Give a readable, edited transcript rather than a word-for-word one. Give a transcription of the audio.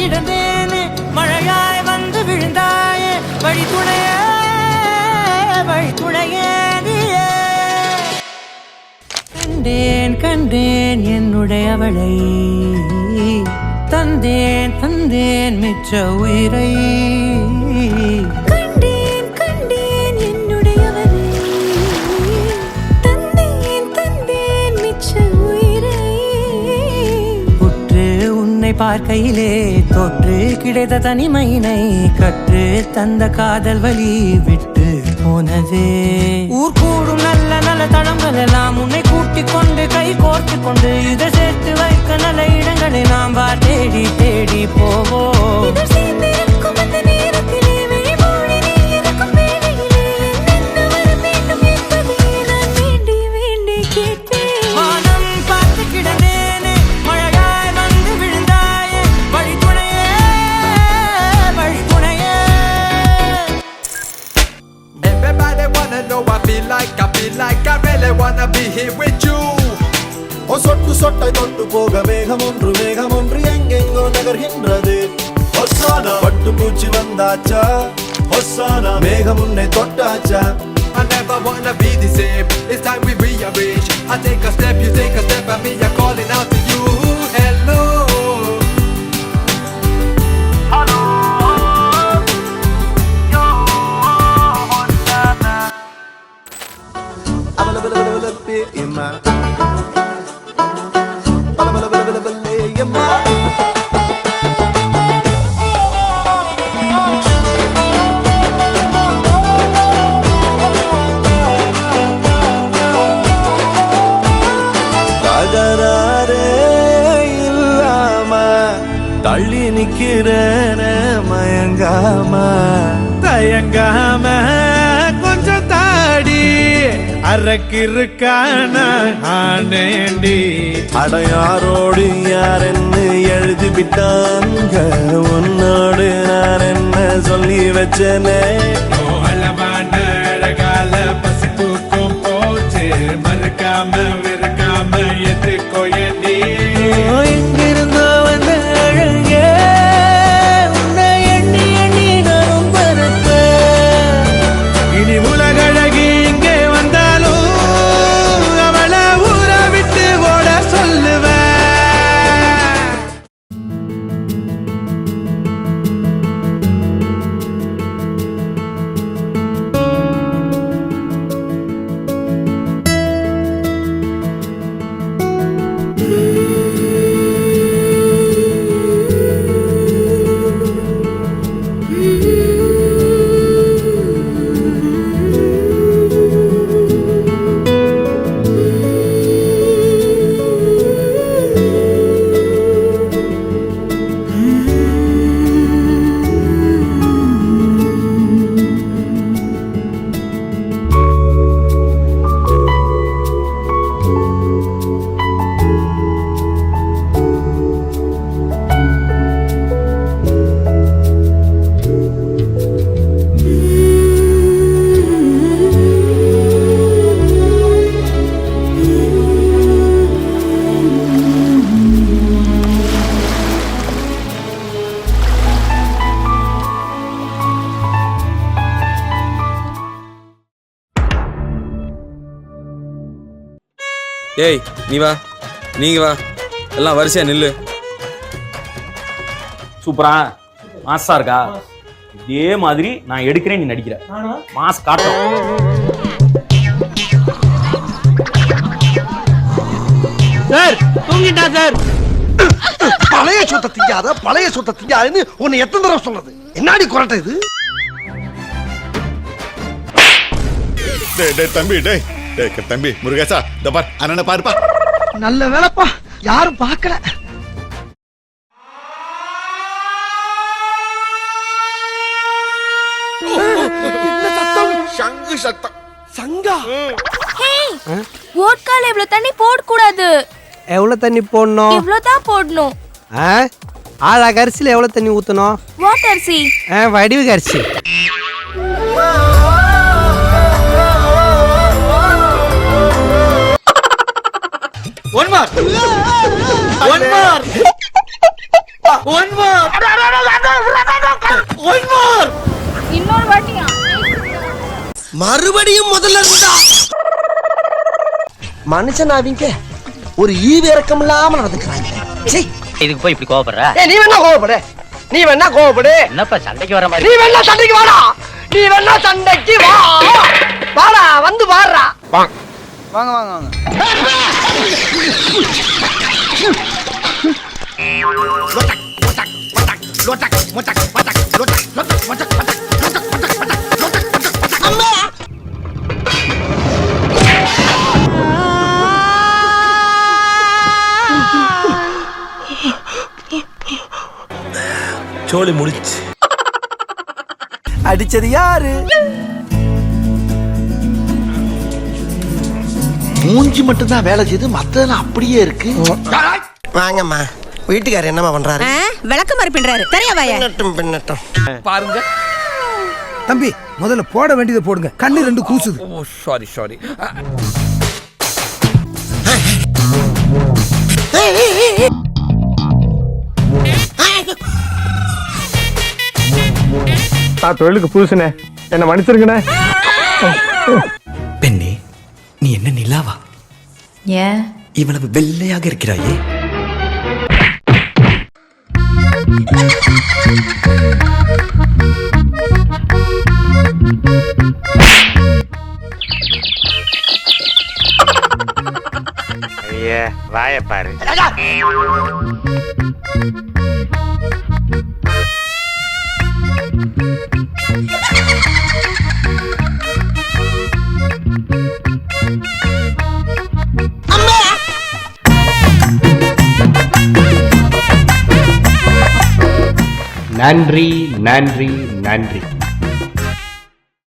கிடந்தேன் மழையாய் வந்து விழுந்தாயே வழித்துணையே வழித்துணையே நீயே. கண்டேன் கண்டேன் என்னுடைய அவளை தந்தேன் தந்தேன் மிச்ச உயிரை. கண்டேன் கண்டேன் என்னுடையவனை தந்தேன் தந்தேன் மிச்ச உயிரை. உற்று உன்னை பார்க்கையிலே தொற்று கிடைத்த தனிமையினை கற்று தந்த காதல் வழி விட்டு போனதே. ஊர் கூடும் நல்ல நல்ல தளங்கள் எல்லாம் உன்னை கூட்டிக் கொண்டு கை கோர்த்து கொண்டு இதை சேர்த்து வைக்க நல்ல இடங்களை நாம் வா தேடி தேடி போவோம். வானம் பார்த்து கிடந்தேனே மழையாய் வந்து விழுந்தாயே வழித்துணையே வழித்துணையே. Everybody wanna know I feel like I really wanna be here with you. சொட்டு சொட்டை தொட்டு போக மேகம் ஒன்று எங்கெங்கோ நகர்கின்றது. ஹொசானா பட்டு பூச்சி வந்தாச்சா ஹொசானா மேகம் உன்னை தொட்டாச்சா. I never wanna be the same. It's time we rearrange. I take a step, you take a step, and me I'm calling out to you. Hello. Hello. Yo, Hosanna. தகராறே இல்லாம தள்ளி நிக்கிறேன மயங்காம தயங்காம கொஞ்சம் தாடி அரக்கிருக்கான ஆனேண்டி. அடையாரோடு யார் என்ன எழுதி விட்டாங்க உன்னோடு நான் என்ன சொல்லி வச்சனே. அளவான அழகால பசி தூக்கம் போச்சு மறுக்காம விருக்காம எதுக்கோ ஏண்டி. எங்கிருந்தோ வந்த அழகே உன்னை எண்ணி எண்ணி நானும் பரப்பேன். இனி உலகழகி இங்கே வந்தாலும் அவளை ஊற விட்டு ஓட சொல்லுவேன். ஏய் நீ வா, நீங்க வா, எல்லாம் வரிசையா நில்லு. சூப்பரா மாசா இருக்கா? இதே மாதிரி நான் எடுக்கிறேன், நீ நடிக்கிற. மாஸ் காட்டும். சார் தூங்கிட்டா சார். பழைய சொத்தை திங்காதுன்னு உன்னை எத்தனை தடவை சொல்றது? என்னடி குரட்டை இது? தம்பி முருகேசா இந்த பார் அண்ணனை பாருப்பா. நல்ல வேலைப்பா, யாரும் பார்க்கல. சங்கு சத்தம். சங்கா வோட்கால இவ்வளவு தண்ணி போடக்கூடாது. எவ்வளவு தண்ணி போடணும்? இவ்வளவுதான் போடணும். ஆழா அரிசியில எவ்வளவு தண்ணி ஊத்தணும்? வாட் அரிசி? வடிவு அரிசி. One more. மறுபடியும் முதல்ல இருந்தா மனுஷன் அவங்க ஒரு ஈவு இறக்கம் இல்லாம நடந்துக்கிறாங்க. இதுக்கு போய் இப்படி கோவப்படுற? நீ வேணா கோவப்படு, நீ வேணா கோவப்படு. என்னப்பா சண்டைக்கு வர மாதிரி? நீ வேணா சண்டைக்கு வாடா, நீ வேணா சண்டைக்கு வா. வாடா, வந்து வாடுறா. வாங்க வாங்க வாங்க. சோலி முடிச்சு. அடிச்சது யாரு? மூஞ்சி மட்டும் தான் வேலை செய்து, மத்ததெல்லாம் அப்படியே இருக்கு. வாங்கம்மா, வீட்டுக்காரர் என்னம்மா பண்றாரு? விளக்கு மாதிரி பின்றாரு. தெரியா வாயா? பின்னட்டும் பாருங்க. தம்பி முதல்ல போட வேண்டியதை போடுங்க, கண்ணு ரெண்டு கூசுது. ஓ சாரி சாரி. தொழிலுக்கு புதுசுனே, என்ன மன்னிச்சிருக்கனே. பெண்ணே, நீ என்ன நிலாவா? ஏன் இவ்வளவு வெள்ளையாக இருக்கிறாயே? வாய பாரு. நன்றி நன்றி நன்றி.